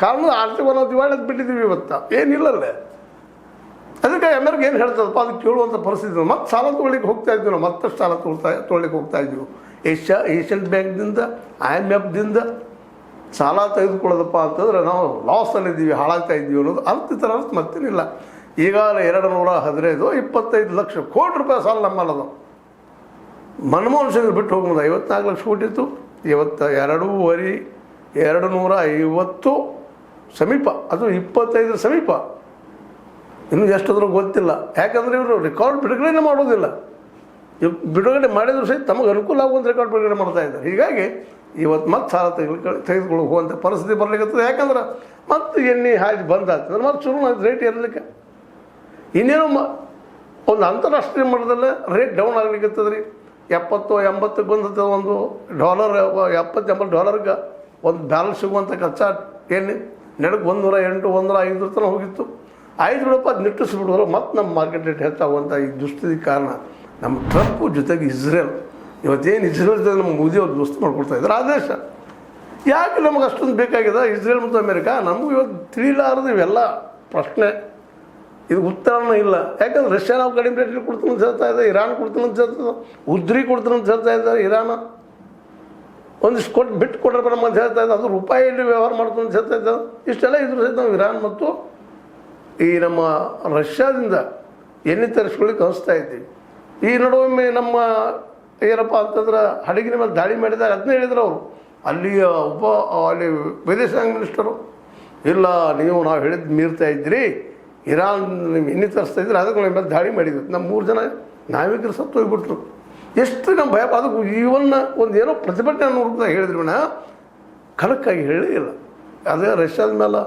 ಕಾರಣದ ಆರ್ಥಿಕ ನಾವು ದಿವಾಳಿ ಬಿಟ್ಟಿದ್ದೀವಿ ಇವತ್ತು ಏನಿಲ್ಲಲ್ಲೇ. ಅದಕ್ಕೆ ಅಮೆರಿಕ ಏನು ಹೇಳ್ತದಪ್ಪ ಅದಕ್ಕೆ ಕೇಳುವಂಥ ಪರಿಸ್ಥಿತಿ. ಮತ್ತೆ ಸಾಲ ತೊಗೊಳ್ಳಿಕ್ಕೆ ಹೋಗ್ತಾ ಇದ್ವಿ ನಾವು, ಮತ್ತಷ್ಟು ಸಾಲ ತೊಗೊಳ್ಳಿಕ್ಕೆ ಹೋಗ್ತಾ ಇದ್ವಿ. ಏಷ್ಯನ್ ಬ್ಯಾಂಕ್ದಿಂದ IMFದಿಂದ ಸಾಲ ತೆಗೆದುಕೊಳ್ಳೋದಪ್ಪ ಅಂತಂದ್ರೆ ನಾವು ಲಾಸಲ್ಲಿದ್ದೀವಿ, ಹಾಳಾಗ್ತಾ ಇದ್ದೀವಿ ಅನ್ನೋದು ಥರ ಅರ್ಥ ಮತ್ತೇನಿಲ್ಲ. ಈಗಾಗಲೇ 215-25 ಲಕ್ಷ ಕೋಟಿ ರೂಪಾಯಿ ಸಾಲ ನಮ್ಮಲ್ಲದು. ಮನಮೋಹನ್ ಸಿಂಗ್ ಬಿಟ್ಟು ಹೋಗ್ಬೋದು 54 ಲಕ್ಷ ಕೋಟಿ ಇತ್ತು, ಇವತ್ತು 250 ಸಮೀಪ, ಅದು 25 ಸಮೀಪ. ಇನ್ನೂ ಎಷ್ಟಾದ್ರೂ ಗೊತ್ತಿಲ್ಲ. ಯಾಕಂದರೆ ಇವರು ರೆಕಾರ್ಡ್ ಬಿಡುಗಡೆ ಮಾಡೋದಿಲ್ಲ. ಬಿಡುಗಡೆ ಮಾಡಿದ್ರು ಸಹಿತ ತಮಗೆ ಅನುಕೂಲ ಆಗುವಂಥ ರೆಕಾರ್ಡ್ ಬಿಡುಗಡೆ ಮಾಡ್ತಾ ಇದ್ದಾರೆ. ಹೀಗಾಗಿ ಇವತ್ತು ಮತ್ತೆ ಸಾಲ ತೆಗೆದುಕೊಂಡು ಹೋಗುವಂಥ ಪರಿಸ್ಥಿತಿ ಬರ್ಲಿಕ್ಕೆ. ಯಾಕಂದ್ರೆ ಮತ್ತೆ ಎಣ್ಣೆ ಹಾಕಿ ಬಂದಾಗ್ತದೆ, ಮತ್ತೆ ಶುರು ರೇಟ್ ಏರಲಿಕ್ಕೆ. ಇನ್ನೇನು ಒಂದು ಅಂತಾರಾಷ್ಟ್ರೀಯ ಮಟ್ಟದಲ್ಲೇ ರೇಟ್ ಡೌನ್ ಆಗ್ಲಿಕ್ಕೆ ರೀ. 70-80ಕ್ಕೆ ಬಂದದ್ದು ಒಂದು $, $70-80 ಒಂದು ಬ್ಯಾರಲ್ ಸಿಗುವಂಥ ಕಚ್ಚಾ ಎಣ್ಣೆ ನೆಡಕ್ಕೆ 108, 105 ತನಕ ಹೋಗಿತ್ತು. 5 ರೂಪಾಯಿ ಅದು ನಿಟ್ಟಿಸ್ಬಿಡೋರು ಮತ್ತು ನಮ್ಮ ಮಾರ್ಕೆಟ್ ರೇಟ್ ಹೆಚ್ಚಾಗುವಂಥ ಈ ದುಸ್ಥಿತಿ ಕಾರಣ ನಮ್ಮ ಟ್ರಂಪ್ ಜೊತೆಗೆ ಇಸ್ರೇಲ್. ಇವತ್ತೇನು ಇಸ್ರೇಲ್ ಜೊತೆ ನಮ್ಮ ಮೋದಿ ಅವ್ರು ದೋಸ್ತಿ ಮಾಡ್ಕೊಳ್ತಾ ಇದ್ದಾರೆ. ಆ ದೇಶ ಯಾಕೆ ನಮಗೆ ಅಷ್ಟೊಂದು ಬೇಕಾಗಿದೆ ಇಸ್ರೇಲ್ ಮತ್ತು ಅಮೇರಿಕಾ? ನಮಗೂ ಇವತ್ತು ತಿಳಿಲಾರದು ಇವೆಲ್ಲ ಪ್ರಶ್ನೆ. ಇದು ಉತ್ತರನೂ ಇಲ್ಲ. ಯಾಕಂದ್ರೆ ರಷ್ಯಾ ನಾವು ಕಡಿಮೆ ರೇಟಲ್ಲಿ ಕೊಡ್ತೀನಿ ಅಂತ ಹೇಳ್ತಾ ಇದೆ, ಇರಾನ್ ಕೊಡ್ತೀನಿ ಅಂತ ಹೇಳ್ತದೆ, ಉದ್ರಿ ಕೊಡ್ತೀನಿ ಅಂತ ಹೇಳ್ತಾ ಇದ್ದಾರೆ. ಇರಾನ ಒಂದಿಷ್ಟು ಬಿಟ್ಟು ಕೊಟ್ಟರೆ ನಮ್ಮ ಅಂತ ಹೇಳ್ತಾ ಇದ್ದಾರೆ, ಅದು ರೂಪಾಯಿಯಲ್ಲಿ ವ್ಯವಹಾರ ಮಾಡ್ತೀನಿ ಅಂತ ಹೇಳ್ತಾ ಇದ್ದಾರೆ. ಇಷ್ಟೆಲ್ಲ ಇದ್ರ ಸಹಿತ ನಾವು ಇರಾನ್ ಮತ್ತು ಈ ನಮ್ಮ ರಷ್ಯಾದಿಂದ ಎಣ್ಣೆ ತರಿಸ್ಕೊಳ್ಳಿಕ್ಕೆ ಅನಿಸ್ತಾ ಇದ್ದೀವಿ. ಈ ನಡುವೆ ನಮ್ಮ ಏನಪ್ಪ ಅಂತಂದ್ರೆ ಹಡಗಿನ ಮೇಲೆ ದಾಳಿ ಮಾಡಿದಾಗ ಅದನ್ನೇ ಹೇಳಿದ್ರು ಅವರು. ಅಲ್ಲಿ ವಿದೇಶಾಂಗ ಮಿನಿಸ್ಟರು, ಇಲ್ಲ ನೀವು ನಾವು ಹೇಳಿದ್ದು ಮೀರ್ತಾ ಇದ್ದೀರಿ, ಇರಾನ್ ನೀವು ಎಣ್ಣೆ ತರಿಸ್ತಾ ಇದ್ದರೆ ಅದಕ್ಕೆ ನಮ್ಮ ಮೇಲೆ ದಾಳಿ ಮಾಡಿದ್ವಿ. ನಮ್ಮ 3 ಜನ ನಾವಿಕರು ಸತ್ತು ಹೋಗ್ಬಿಟ್ರು. ಎಷ್ಟು ನಮ್ಮ ಭಯ. ಅದಕ್ಕೆ ಇವನ್ನ ಒಂದು ಏನೋ ಪ್ರತಿಭಟನೆ ಅನ್ನೋ ರೂಪದಾಗ ಹೇಳಿದ್ರು ವಿನ ಖಡಕ್ಕಾಗಿ ಹೇಳೇ ಇಲ್ಲ. ಅದೇ ರಷ್ಯಾದ ಮೇಲೆ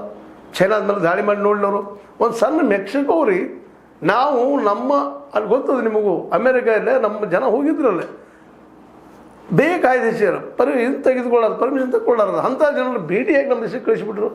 ಚೈನಾದ ಮೇಲೆ ದಾಳಿ ಮಾಡಿ ನೋಡಿದವರು. ಒಂದು ಸಣ್ಣ ಮೆಕ್ಸಿಕೋ ರೀ, ನಾವು ನಮ್ಮ ಅಲ್ಲಿ ಗೊತ್ತದು ನಿಮಗೂ, ಅಮೇರಿಕಾಯಲ್ಲೇ ನಮ್ಮ ಜನ ಹೋಗಿದ್ರಲ್ಲೇ ಬೇಕಾಯ್ದೆ ದೇಶ ಇದು ತೆಗೆದುಕೊಳ್ಳಾರ ಪರ್ಮಿಷನ್ ತಗೊಳ್ಳಾರದ ಅಂಥ ಜನರು ಭೇಟಿಯಾಗಿ ನಮ್ಮ ದೇಶಕ್ಕೆ ಕಳಿಸಿಬಿಟ್ರು.